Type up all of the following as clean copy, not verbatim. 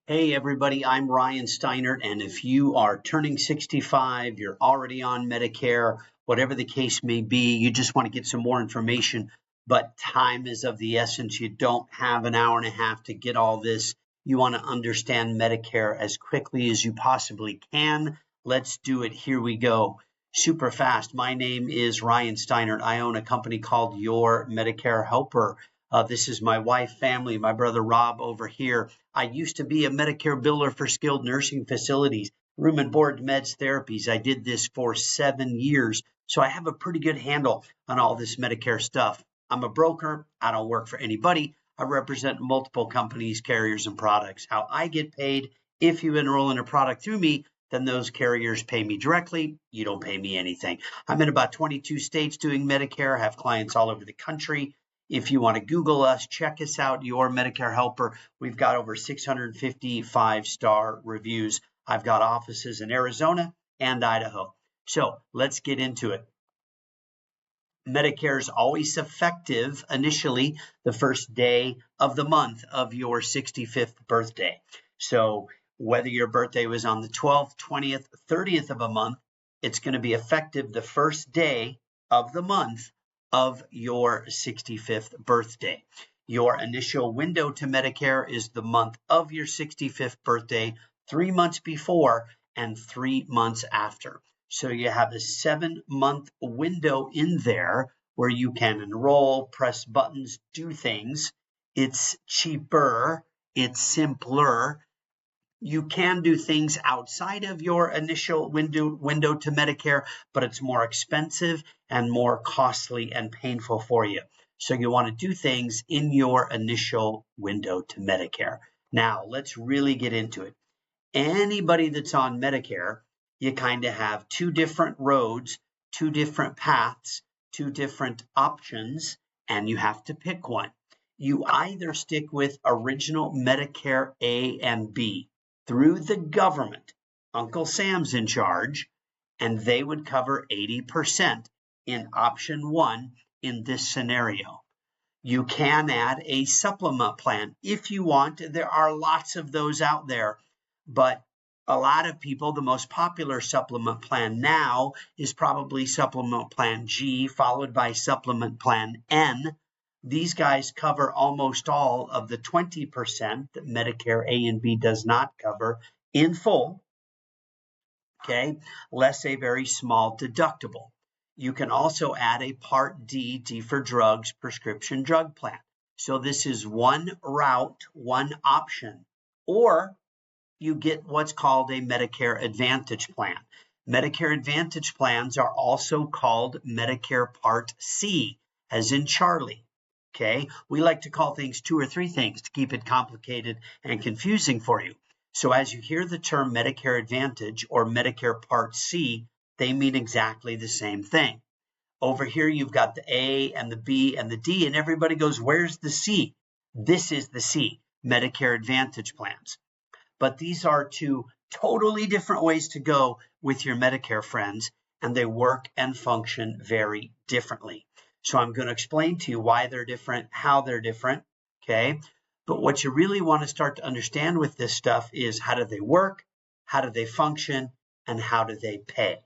Hey everybody, I'm Ryan Steinert, and if you are turning 65, you're already on Medicare, whatever the case may be, you just want to get some more information, but time is of the essence. You don't have an hour and a half to get all this. You want to understand Medicare as quickly as you possibly can. Let's do it. Here we go. Super fast. My name is Ryan Steinert. I own a company called Your Medicare Helper. This is my wife, family, my brother Rob over here. I used to be a Medicare biller for skilled nursing facilities, room and board meds therapies. I did this for 7 years, so I have a pretty good handle on all this Medicare stuff. I'm a broker. I don't work for anybody. I represent multiple companies, carriers, and products. How I get paid, if you enroll in a product through me, then those carriers pay me directly. You don't pay me anything. I'm in about 22 states doing Medicare. I have clients all over the country. If you want to Google us, check us out, Your Medicare Helper. We've got over 650 five-star reviews. I've got offices in Arizona and Idaho. So let's get into it. Medicare is always effective initially the first day of the month of your 65th birthday. So whether your birthday was on the 12th, 20th, 30th of a month, it's going to be effective the first day of the month of your 65th birthday. Your initial window to Medicare is the month of your 65th birthday, 3 months before and 3 months after. So you have a 7-month window in there where you can enroll, press buttons, do things. It's cheaper, it's simpler. You can do things outside of your initial window to Medicare, but it's more expensive and more costly and painful for you. So you want to do things in your initial window to Medicare. Now, let's really get into it. Anybody that's on Medicare, you kind of have two different roads, two different paths, two different options, and you have to pick one. You either stick with original Medicare A and B through the government. Uncle Sam's in charge, and they would cover 80% in option one in this scenario. You can add a supplement plan if you want. There are lots of those out there, but a lot of people, the most popular supplement plan now is probably supplement plan G, followed by supplement plan N. These guys cover almost all of the 20% that Medicare A and B does not cover in full, okay, less a very small deductible. You can also add a Part D, D for drugs, prescription drug plan. So this is one route, one option, or you get what's called a Medicare Advantage plan. Medicare Advantage plans are also called Medicare Part C, as in Charlie. Okay, we like to call things two or three things to keep it complicated and confusing for you. So as you hear the term Medicare Advantage or Medicare Part C, they mean exactly the same thing. Over here, you've got the A and the B and the D, and everybody goes, where's the C? This is the C, Medicare Advantage plans. But these are two totally different ways to go with your Medicare friends, and they work and function very differently. So I'm going to explain to you why they're different, how they're different, okay? But what you really want to start to understand with this stuff is how do they work, how do they function, and how do they pay?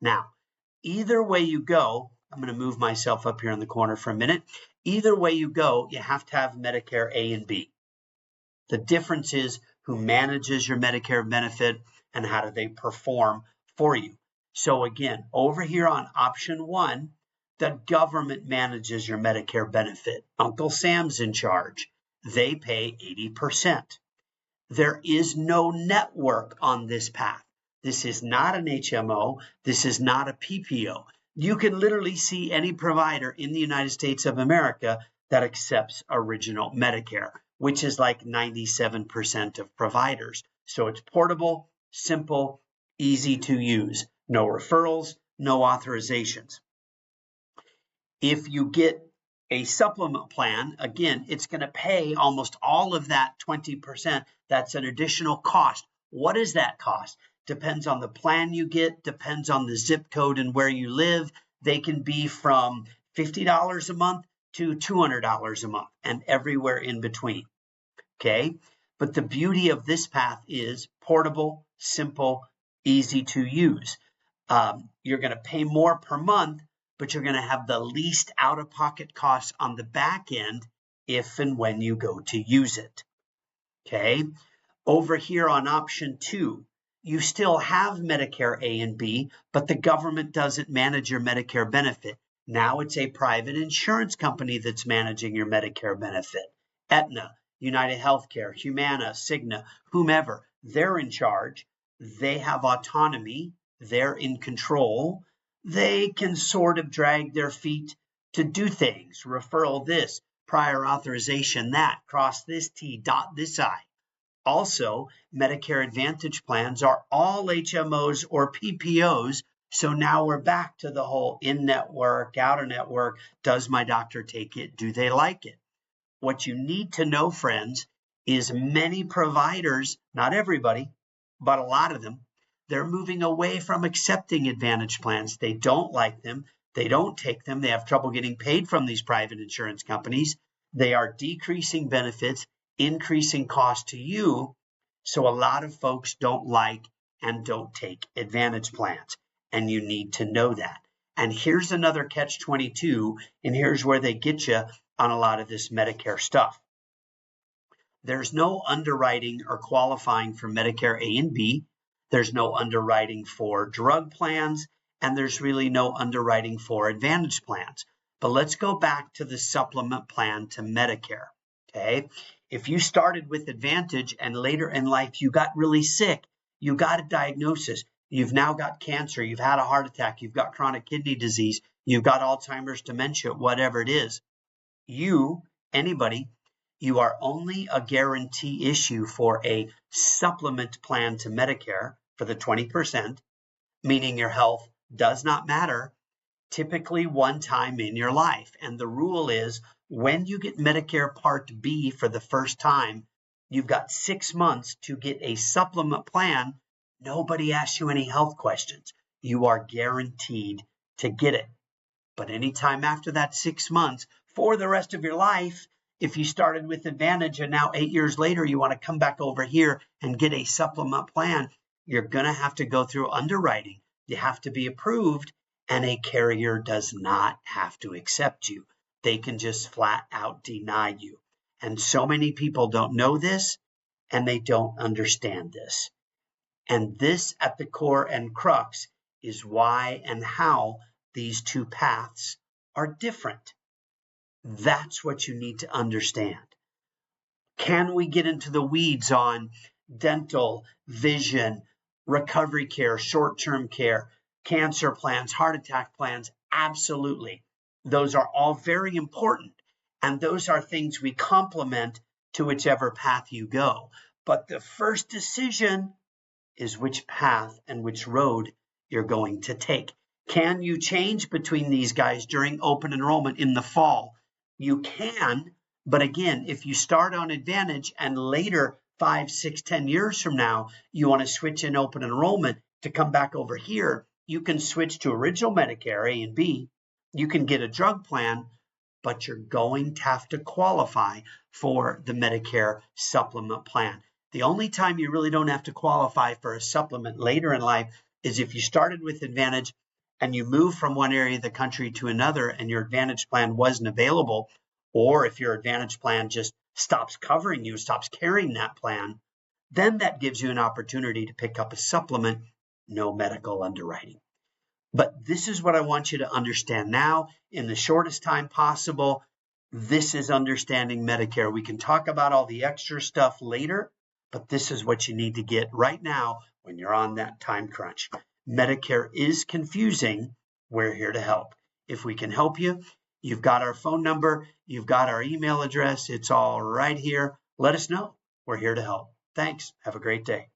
Now, either way you go, I'm going to move myself up here in the corner for a minute. Either way you go, you have to have Medicare A and B. The difference is who manages your Medicare benefit and how do they perform for you. So again, over here on option one, the government manages your Medicare benefit. Uncle Sam's in charge. They pay 80%. There is no network on this path. This is not an HMO. This is not a PPO. You can literally see any provider in the United States of America that accepts original Medicare, which is like 97% of providers. So it's portable, simple, easy to use. No referrals, no authorizations. If you get a supplement plan, again, it's going to pay almost all of that 20%. That's an additional cost. What is that cost? Depends on the plan you get, depends on the zip code and where you live. They can be from $50 a month to $200 a month and everywhere in between. Okay, But the beauty of this path is portable, simple, easy to use. You're going to pay more per month, but you're going to have the least out-of-pocket costs on the back end if and when you go to use it. Okay. Over here on option 2, you still have Medicare A and B, but the government doesn't manage your Medicare benefit. Now it's a private insurance company that's managing your Medicare benefit. Aetna, United Healthcare, Humana, Cigna, whomever, they're in charge. They have autonomy. They're in control. They can sort of drag their feet to do things. Referral this, prior authorization that, cross this T, dot this I. Also, Medicare Advantage plans are all HMOs or PPOs. So now we're back to the whole in-network, out-of-network. Does my doctor take it? Do they like it? What you need to know, friends, is many providers, not everybody, but a lot of them, they're moving away from accepting Advantage plans. They don't like them. They don't take them. They have trouble getting paid from these private insurance companies. They are decreasing benefits, increasing cost to you. So a lot of folks don't like and don't take Advantage plans. And you need to know that. And here's another catch-22, and here's where they get you on a lot of this Medicare stuff. There's no underwriting or qualifying for Medicare A and B. There's no underwriting for drug plans, and there's really no underwriting for Advantage plans. But let's go back to the supplement plan to Medicare, okay? If you started with Advantage and later in life you got really sick, you got a diagnosis, you've now got cancer, you've had a heart attack, you've got chronic kidney disease, you've got Alzheimer's, dementia, whatever it is, anybody, you are only a guarantee issue for a supplement plan to Medicare for the 20%, meaning your health does not matter, typically one time in your life. And the rule is when you get Medicare Part B for the first time, you've got 6 months to get a supplement plan. Nobody asks you any health questions. You are guaranteed to get it. But anytime after that 6 months, for the rest of your life, if you started with Advantage and now 8 years later you want to come back over here and get a supplement plan, you're going to have to go through underwriting. You have to be approved, and a carrier does not have to accept you. They can just flat out deny you. And so many people don't know this, and they don't understand this. And this at the core and crux is why and how these two paths are different. That's what you need to understand. Can we get into the weeds on dental, vision, recovery care, short-term care, cancer plans, heart attack plans? Absolutely. Those are all very important. And those are things we complement to whichever path you go. But the first decision is which path and which road you're going to take. Can you change between these guys during open enrollment in the fall? You can, but again, if you start on Advantage and later 5, 6, 10 years from now, you want to switch in open enrollment to come back over here, you can switch to original Medicare A and B. You can get a drug plan, but you're going to have to qualify for the Medicare supplement plan. The only time you really don't have to qualify for a supplement later in life is if you started with Advantage and you move from one area of the country to another and your Advantage plan wasn't available, or if your Advantage plan just stops covering you, stops carrying that plan, then that gives you an opportunity to pick up a supplement, no medical underwriting. But this is what I want you to understand now in the shortest time possible. This is understanding Medicare. We can talk about all the extra stuff later, but this is what you need to get right now when you're on that time crunch. Medicare is confusing. We're here to help. If we can help you, you've got our phone number, you've got our email address. It's all right here. Let us know. We're here to help. Thanks. Have a great day.